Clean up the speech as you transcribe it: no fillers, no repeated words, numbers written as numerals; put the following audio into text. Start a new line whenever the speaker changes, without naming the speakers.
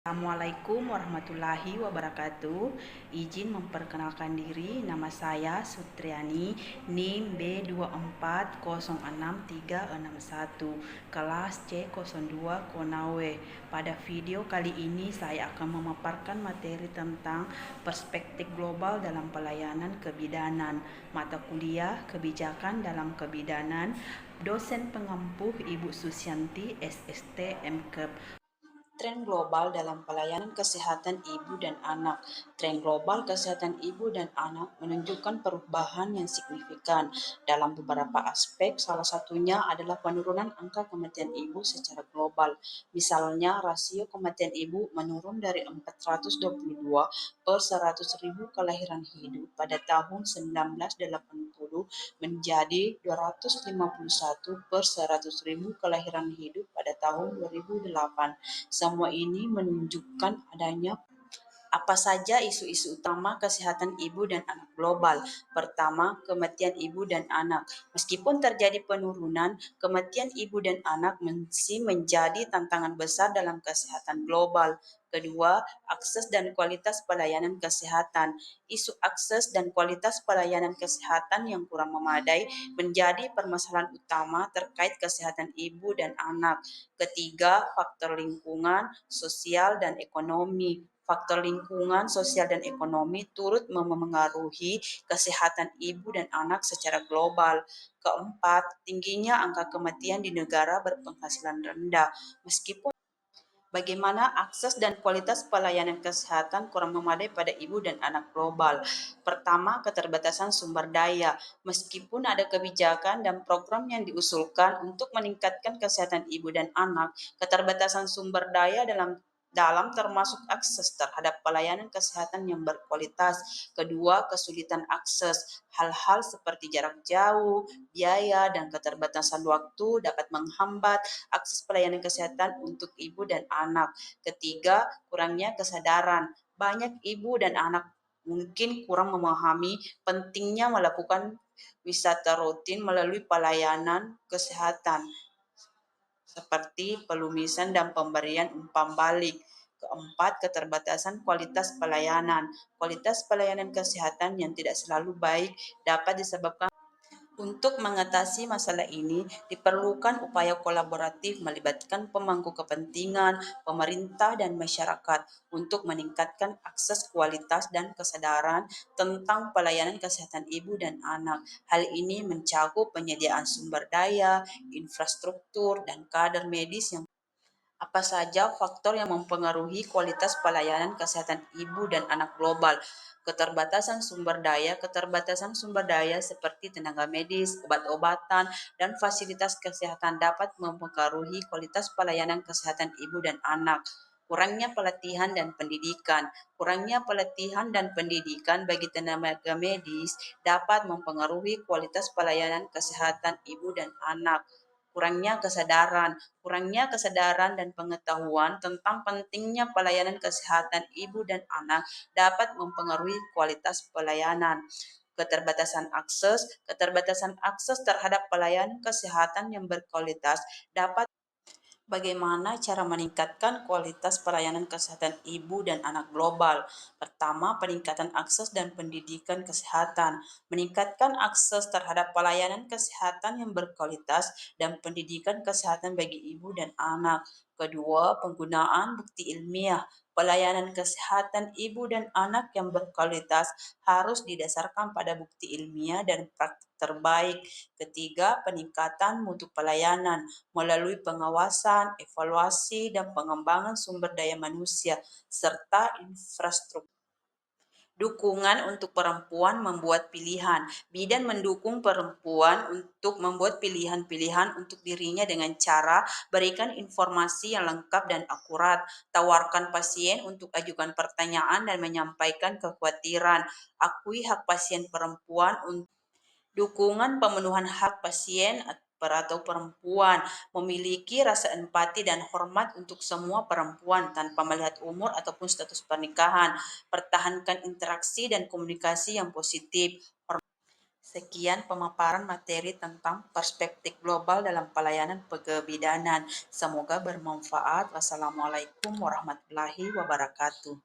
Assalamualaikum warahmatullahi wabarakatuh. Izin memperkenalkan diri, nama saya Sutriani, NIM B2406361, kelas C02 Konawe. Pada video kali ini saya akan memaparkan materi tentang perspektif global dalam pelayanan kebidanan, mata kuliah kebijakan dalam kebidanan, dosen pengampuh Ibu Susianti, SST MKEP. Tren global dalam pelayanan kesehatan ibu dan anak. Tren global kesehatan ibu dan anak menunjukkan perubahan yang signifikan dalam beberapa aspek. Salah satunya adalah penurunan angka kematian ibu secara global. Misalnya, rasio kematian ibu menurun dari 422 per 100.000 kelahiran hidup pada tahun 1980 menjadi 251 per 100.000 kelahiran hidup pada tahun 2008. Semua ini menunjukkan adanya apa saja isu-isu utama kesehatan ibu dan anak global. Pertama, kematian ibu dan anak. Meskipun terjadi penurunan, kematian ibu dan anak masih menjadi tantangan besar dalam kesehatan global. Kedua, akses dan kualitas pelayanan kesehatan. Isu akses dan kualitas pelayanan kesehatan yang kurang memadai menjadi permasalahan utama terkait kesehatan ibu dan anak. Ketiga, faktor lingkungan, sosial, dan ekonomi. Faktor lingkungan, sosial, dan ekonomi turut memengaruhi kesehatan ibu dan anak secara global. Keempat, tingginya angka kematian di negara berpenghasilan rendah. Meskipun bagaimana akses dan kualitas pelayanan kesehatan kurang memadai pada ibu dan anak global. Pertama, keterbatasan sumber daya. Meskipun ada kebijakan dan program yang diusulkan untuk meningkatkan kesehatan ibu dan anak, keterbatasan sumber daya dalam termasuk akses terhadap pelayanan kesehatan yang berkualitas. Kedua, kesulitan akses. Hal-hal seperti jarak jauh, biaya, dan keterbatasan waktu dapat menghambat akses pelayanan kesehatan untuk ibu dan anak. Ketiga, kurangnya kesadaran. Banyak ibu dan anak mungkin kurang memahami pentingnya melakukan wisata rutin melalui pelayanan kesehatan seperti pelumisan dan pemberian umpan balik. Keempat, keterbatasan kualitas pelayanan. Kualitas pelayanan kesehatan yang tidak selalu baik dapat disebabkan. Untuk mengatasi masalah ini, diperlukan upaya kolaboratif melibatkan pemangku kepentingan, pemerintah, dan masyarakat untuk meningkatkan akses, kualitas, dan kesadaran tentang pelayanan kesehatan ibu dan anak. Hal ini mencakup penyediaan sumber daya, infrastruktur, dan kader medis yang. Apa saja faktor yang mempengaruhi kualitas pelayanan kesehatan ibu dan anak global? Keterbatasan sumber daya seperti tenaga medis, obat-obatan, dan fasilitas kesehatan dapat mempengaruhi kualitas pelayanan kesehatan ibu dan anak. Kurangnya pelatihan dan pendidikan. Kurangnya pelatihan dan pendidikan bagi tenaga medis dapat mempengaruhi kualitas pelayanan kesehatan ibu dan anak. Kurangnya kesadaran dan pengetahuan tentang pentingnya pelayanan kesehatan ibu dan anak dapat mempengaruhi kualitas pelayanan. Keterbatasan akses terhadap pelayanan kesehatan yang berkualitas dapat. Bagaimana cara meningkatkan kualitas pelayanan kesehatan ibu dan anak global? Pertama, peningkatan akses dan pendidikan kesehatan. Meningkatkan akses terhadap pelayanan kesehatan yang berkualitas dan pendidikan kesehatan bagi ibu dan anak. Kedua, penggunaan bukti ilmiah. Pelayanan kesehatan ibu dan anak yang berkualitas harus didasarkan pada bukti ilmiah dan praktik terbaik. Ketiga, peningkatan mutu pelayanan melalui pengawasan, evaluasi, dan pengembangan sumber daya manusia, serta infrastruktur. Dukungan untuk perempuan membuat pilihan. Bidan mendukung perempuan untuk membuat pilihan-pilihan untuk dirinya dengan cara berikan informasi yang lengkap dan akurat, tawarkan pasien untuk ajukan pertanyaan dan menyampaikan kekhawatiran, akui hak pasien perempuan untuk. Dukungan pemenuhan hak pasien atau perempuan, memiliki rasa empati dan hormat untuk semua perempuan tanpa melihat umur ataupun status pernikahan, pertahankan interaksi dan komunikasi yang positif, Sekian pemaparan materi tentang perspektif global dalam pelayanan kebidanan. Semoga bermanfaat. Wassalamualaikum warahmatullahi wabarakatuh.